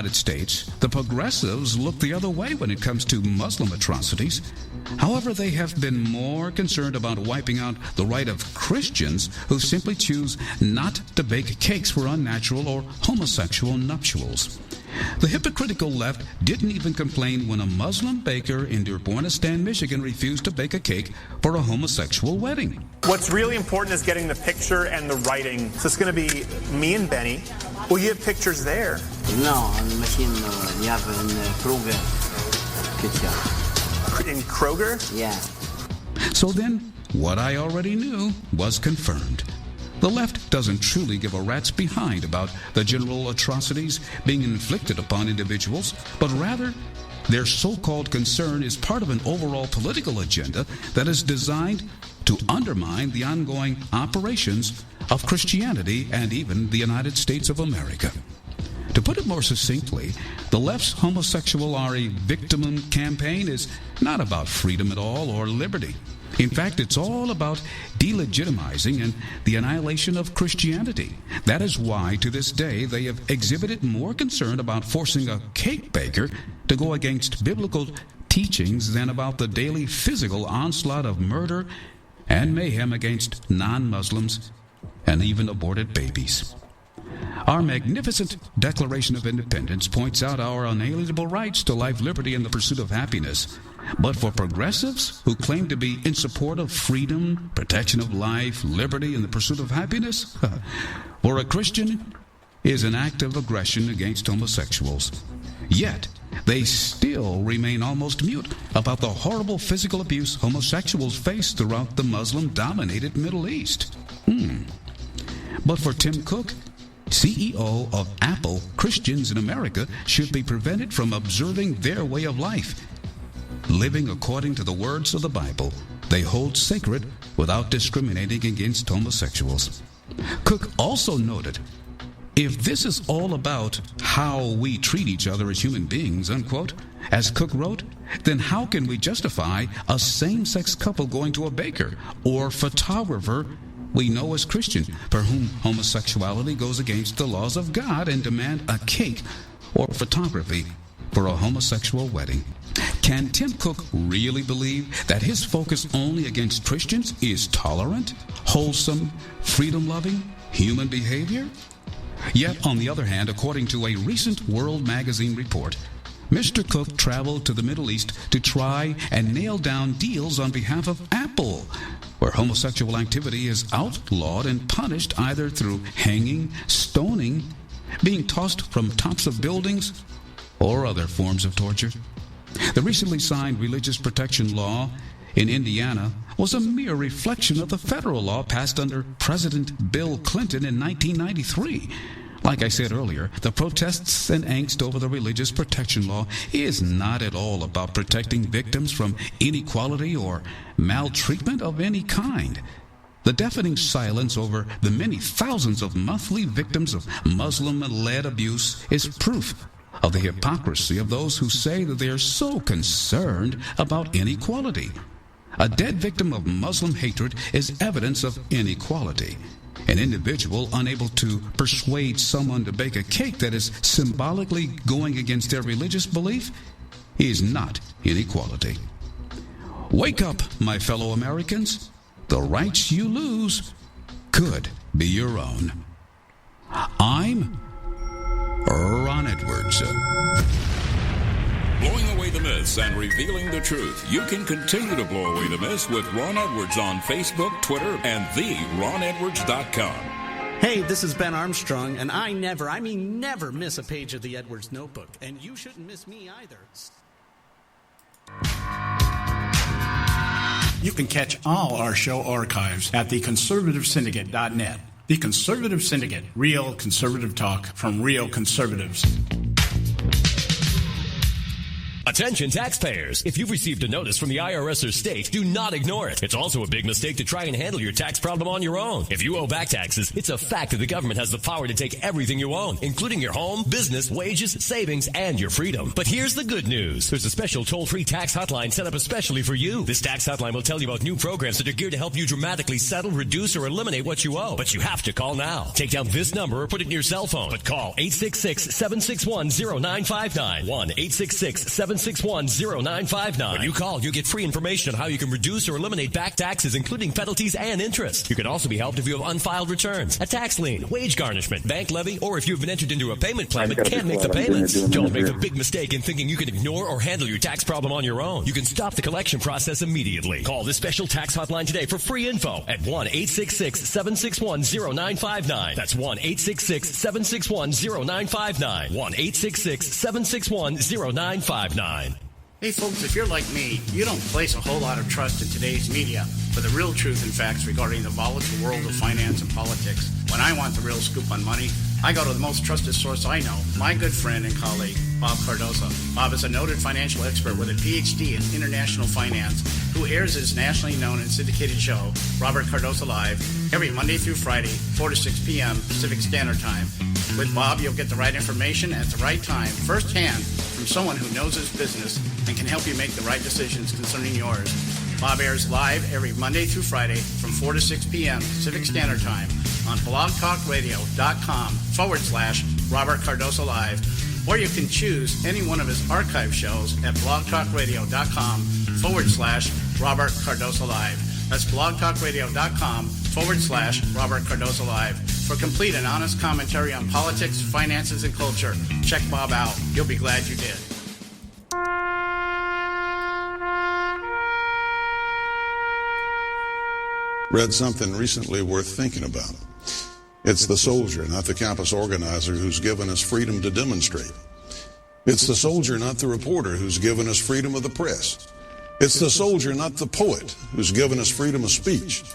United States, the progressives look the other way when it comes to Muslim atrocities. However, they have been more concerned about wiping out the right of Christians who simply choose not to bake cakes for unnatural or homosexual nuptials. The hypocritical left didn't even complain when a Muslim baker in Dearbornistan, Michigan refused to bake a cake for a homosexual wedding. What's really important is getting the picture and the writing. So it's going to be me and Benny. Well, you have pictures there. No, machine you have in Kroger. In Kroger? Yeah. So then, what I already knew was confirmed. The left doesn't truly give a rat's behind about the general atrocities being inflicted upon individuals, but rather their so-called concern is part of an overall political agenda that is designed to undermine the ongoing operations of Christianity and even the United States of America. To put it more succinctly, the left's homosexual victimum campaign is not about freedom at all or liberty. In fact, it's all about delegitimizing and the annihilation of Christianity. That is why, to this day, they have exhibited more concern about forcing a cake baker to go against biblical teachings than about the daily physical onslaught of murder and mayhem against non-Muslims and even aborted babies. Our magnificent Declaration of Independence points out our unalienable rights to life, liberty, and the pursuit of happiness. But for progressives who claim to be in support of freedom, protection of life, liberty, and the pursuit of happiness, for a Christian is an act of aggression against homosexuals. Yet, they still remain almost mute about the horrible physical abuse homosexuals face throughout the Muslim-dominated Middle East. But for Tim Cook, CEO of Apple, Christians in America should be prevented from observing their way of life, living according to the words of the Bible they hold sacred without discriminating against homosexuals. Cook also noted, if this is all about how we treat each other as human beings, unquote, as Cook wrote, then how can we justify a same-sex couple going to a baker or photographer we know as Christian, for whom homosexuality goes against the laws of God, and demand a cake or photography for a homosexual wedding? Can Tim Cook really believe that his focus only against Christians is tolerant, wholesome, freedom-loving human behavior? Yet, on the other hand, according to a recent World Magazine report, Mr. Cook traveled to the Middle East to try and nail down deals on behalf of Apple, where homosexual activity is outlawed and punished either through hanging, stoning, being tossed from tops of buildings, or other forms of torture. The recently signed religious protection law in Indiana was a mere reflection of the federal law passed under President Bill Clinton in 1993. Like I said earlier, the protests and angst over the religious protection law is not at all about protecting victims from inequality or maltreatment of any kind. The deafening silence over the many thousands of monthly victims of Muslim-led abuse is proof of the hypocrisy of those who say that they are so concerned about inequality. A dead victim of Muslim hatred is evidence of inequality. An individual unable to persuade someone to bake a cake that is symbolically going against their religious belief is not inequality. Wake up, my fellow Americans. The rights you lose could be your own. I'm Ron Edwards. Blowing away the myths and revealing the truth. You can continue to blow away the myths with Ron Edwards on Facebook, Twitter, and theronedwards.com. Hey, this is Ben Armstrong, and I never miss a page of the Edwards Notebook, and you shouldn't miss me either. You can catch all our show archives at theconservativesyndicate.net. The Conservative Syndicate, real conservative talk from real conservatives. Attention taxpayers. If you've received a notice from the IRS or state, do not ignore it. It's also a big mistake to try and handle your tax problem on your own. If you owe back taxes, it's a fact that the government has the power to take everything you own, including your home, business, wages, savings, and your freedom. But here's the good news. There's a special toll-free tax hotline set up especially for you. This tax hotline will tell you about new programs that are geared to help you dramatically settle, reduce, or eliminate what you owe. But you have to call now. Take down this number or put it in your cell phone. But call 866-761-0959. 1-866-761-0959. When you call, you get free information on how you can reduce or eliminate back taxes, including penalties and interest. You can also be helped if you have unfiled returns, a tax lien, wage garnishment, bank levy, or if you've been entered into a payment plan but can't make the payments. Don't make the big mistake in thinking you can ignore or handle your tax problem on your own. You can stop the collection process immediately. Call this special tax hotline today for free info at 1-866-761-0959. That's 1-866-761-0959. 1-866-761-0959. Hey folks, if you're like me, you don't place a whole lot of trust in today's media for the real truth and facts regarding the volatile world of finance and politics. When I want the real scoop on money, I go to the most trusted source I know, my good friend and colleague, Bob Cardoso. Bob is a noted financial expert with a PhD in international finance who airs his nationally known and syndicated show, Robert Cardoso Live, every Monday through Friday, 4 to 6 p.m. Pacific Standard Time. With Bob, you'll get the right information at the right time, firsthand, from someone who knows his business and can help you make the right decisions concerning yours. Bob airs live every Monday through Friday from 4 to 6 p.m. Pacific Standard Time on blogtalkradio.com/Robert Cardoso Live, or you can choose any one of his archive shows at blogtalkradio.com/Robert Cardoso Live. That's blogtalkradio.com/Robert Cardoso Live. For complete and honest commentary on politics, finances, and culture, check Bob out. You'll be glad you did. Read something recently worth thinking about. It's the soldier, not the campus organizer, who's given us freedom to demonstrate. It's the soldier, not the reporter, who's given us freedom of the press. It's the soldier, not the poet, who's given us freedom of speech.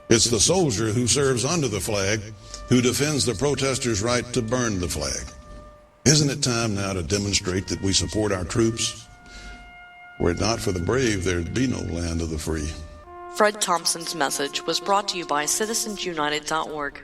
It's the soldier who serves under the flag, who defends the protesters' right to burn the flag. Isn't it time now to demonstrate that we support our troops? Were it not for the brave, there'd be no land of the free. Fred Thompson's message was brought to you by citizensunited.org.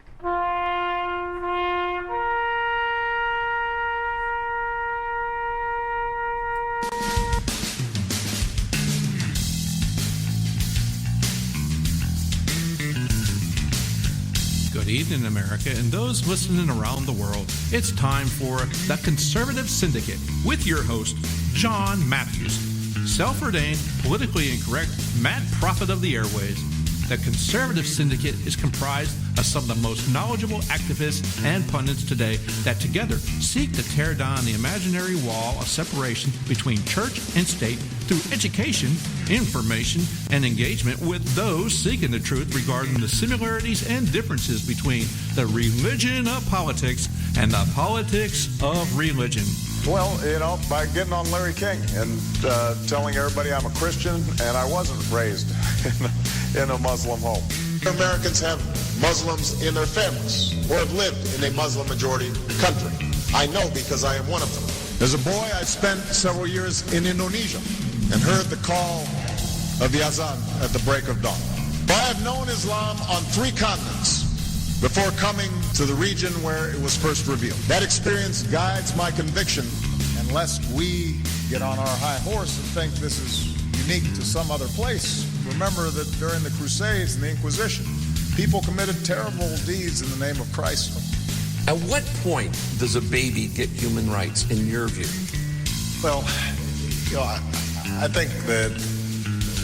Good evening, America, and those listening around the world. It's time for the Conservative Syndicate with your host, John Matthews, self-ordained, politically incorrect, mad prophet of the airways. The Conservative Syndicate is comprised of some of the most knowledgeable activists and pundits today that together seek to tear down the imaginary wall of separation between church and state through education, information, and engagement with those seeking the truth regarding the similarities and differences between the religion of politics and the politics of religion. Well, by getting on Larry King and telling everybody I'm a Christian and I wasn't raised in a Muslim home. Americans have Muslims in their families or have lived in a Muslim majority country. I know because I am one of them. As a boy, I spent several years in Indonesia and heard the call of the azan at the break of dawn. But I have known Islam on 3 continents before coming to the region where it was first revealed. That experience guides my conviction. Unless we get on our high horse and think this is unique to some other place, remember that during the Crusades and the Inquisition, people committed terrible deeds in the name of Christ. At what point does a baby get human rights, in your view? Well, I think that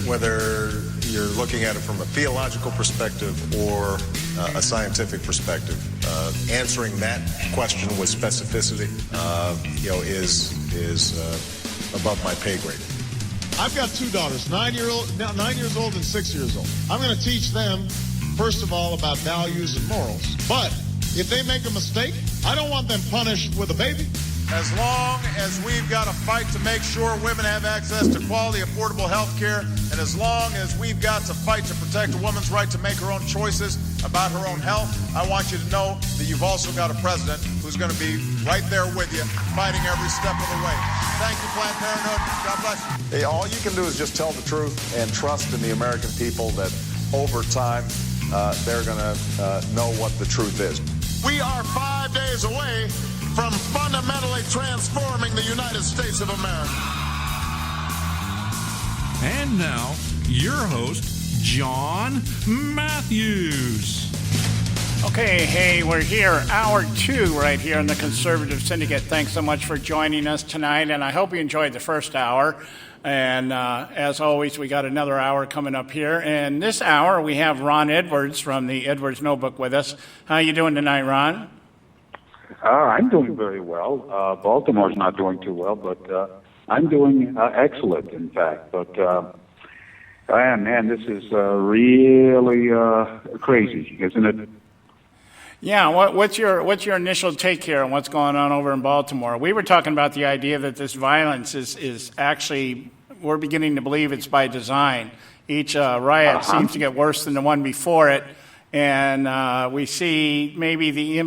whether you're looking at it from a theological perspective or a scientific perspective, answering that question with specificity, is above my pay grade. I've got 2 daughters, 9 years old and 6 years old. I'm going to teach them, first of all, about values and morals. But if they make a mistake, I don't want them punished with a baby. As long as we've got to fight to make sure women have access to quality, affordable health care, and as long as we've got to fight to protect a woman's right to make her own choices about her own health, I want you to know that you've also got a president who's going to be right there with you, fighting every step of the way. Thank you, Planned Parenthood. God bless you. Hey, all you can do is just tell the truth and trust in the American people that over time they're going to know what the truth is. We are 5 days away from fundamentally transforming the United States of America. And now, your host, John Matthews. Okay, hey, we're here, hour 2 right here in the Conservative Syndicate. Thanks so much for joining us tonight, and I hope you enjoyed the first hour. And as always, we got another hour coming up here. And this hour, we have Ron Edwards from the Edwards Notebook with us. How you doing tonight, Ron? I'm doing very well. Baltimore's not doing too well, but I'm doing excellent, in fact. But, man, this is really crazy, isn't it? Yeah, what's your initial take here on what's going on over in Baltimore? We were talking about the idea that this violence is actually, we're beginning to believe it's by design. Each riot seems to get worse than the one before it, and we see maybe the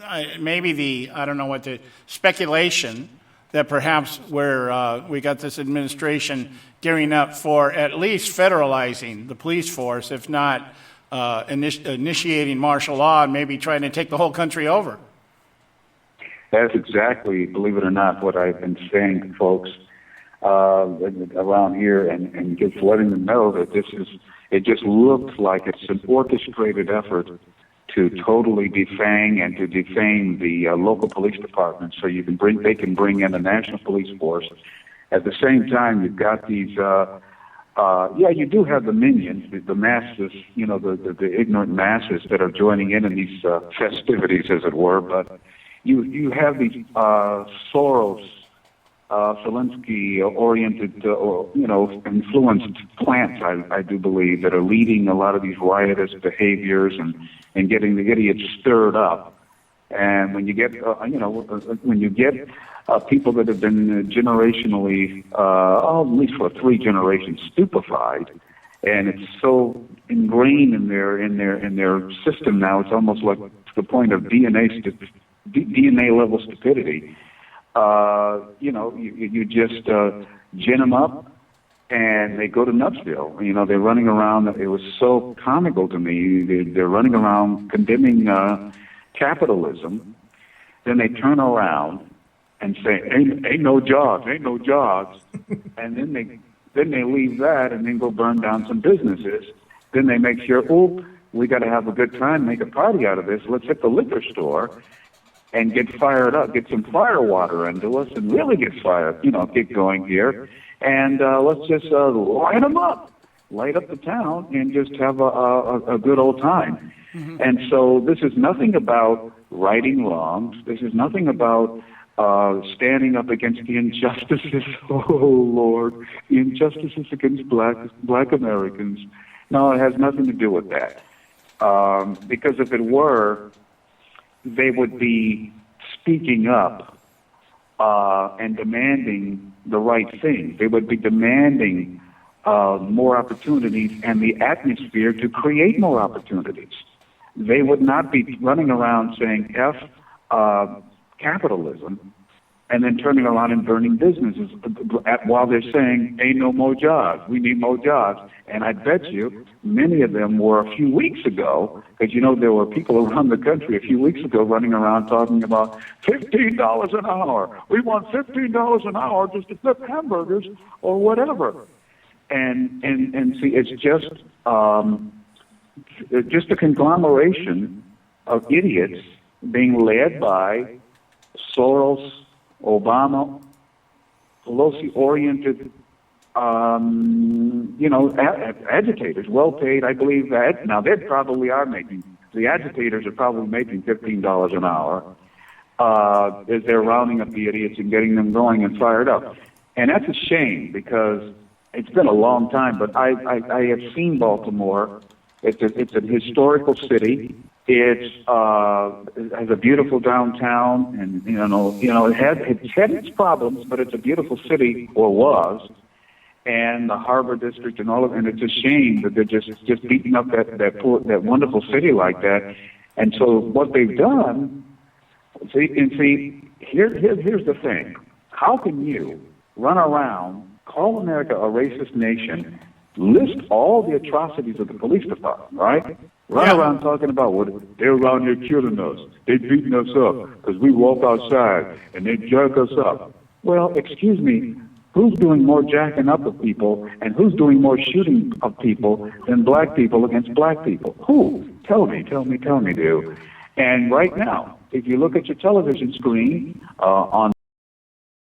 I don't know what the speculation that perhaps we got this administration gearing up for at least federalizing the police force, if not initiating martial law and maybe trying to take the whole country over. That's exactly, believe it or not, what I've been saying to folks around here and just letting them know that it just looks like it's an orchestrated effort to totally defang and to defame the local police departments so they can bring in a national police force. At the same time, you've got these you do have the minions, the masses, the ignorant masses that are joining in these festivities, as it were. But you have these Soros, Zelensky-oriented, influenced plants, I do believe, that are leading a lot of these riotous behaviors and getting the idiots stirred up. And when you get, people that have been generationally, at least for 3 generations, stupefied, and it's so ingrained in their system now, it's almost like to the point of DNA level stupidity. You just gin them up, and they go to Nutsville. They're running around. It was so comical to me. They're running around condemning capitalism. Then they turn around and say, ain't no jobs, and then they leave that and then go burn down some businesses. Then they make sure, we got to have a good time, make a party out of this. Let's hit the liquor store and get fired up, get some fire water into us, and really get going here. And let's just light up the town, and just have a good old time. Mm-hmm. And so this is nothing about righting wrongs. This is nothing about standing up against the injustices. Oh, Lord, the injustices against black Americans. No, it has nothing to do with that. Because if it were, they would be speaking up and demanding the right thing. They would be demanding more opportunities and the atmosphere to create more opportunities. They would not be running around saying F capitalism and then turning around and burning businesses while they're saying, ain't no more jobs, we need more jobs. And I bet you many of them were a few weeks ago, because there were people around the country a few weeks ago running around talking about $15 an hour. We want $15 an hour just to flip hamburgers or whatever. And see, it's just a conglomeration of idiots being led by Soros, Obama, Pelosi-oriented, agitators, well-paid, I believe that. Now, the agitators are probably making $15 an hour as they're rounding up the idiots and getting them going and fired up. And that's a shame, because it's been a long time, but I have seen Baltimore. It's a historical city. It has a beautiful downtown, and it had its problems, but it's a beautiful city, or was. And the Harbor District and all of it, and it's a shame that they're just beating up that wonderful city like that. And so what they've done, here's the thing. How can you run around, call America a racist nation, list all the atrocities of the police department, right? Run around talking about what they're around here killing us. They're beating us up because we walk outside and they jerk us up. Well, excuse me, who's doing more jacking up of people and who's doing more shooting of people than black people against black people? Who? Tell me, dude. And right now, if you look at your television screen on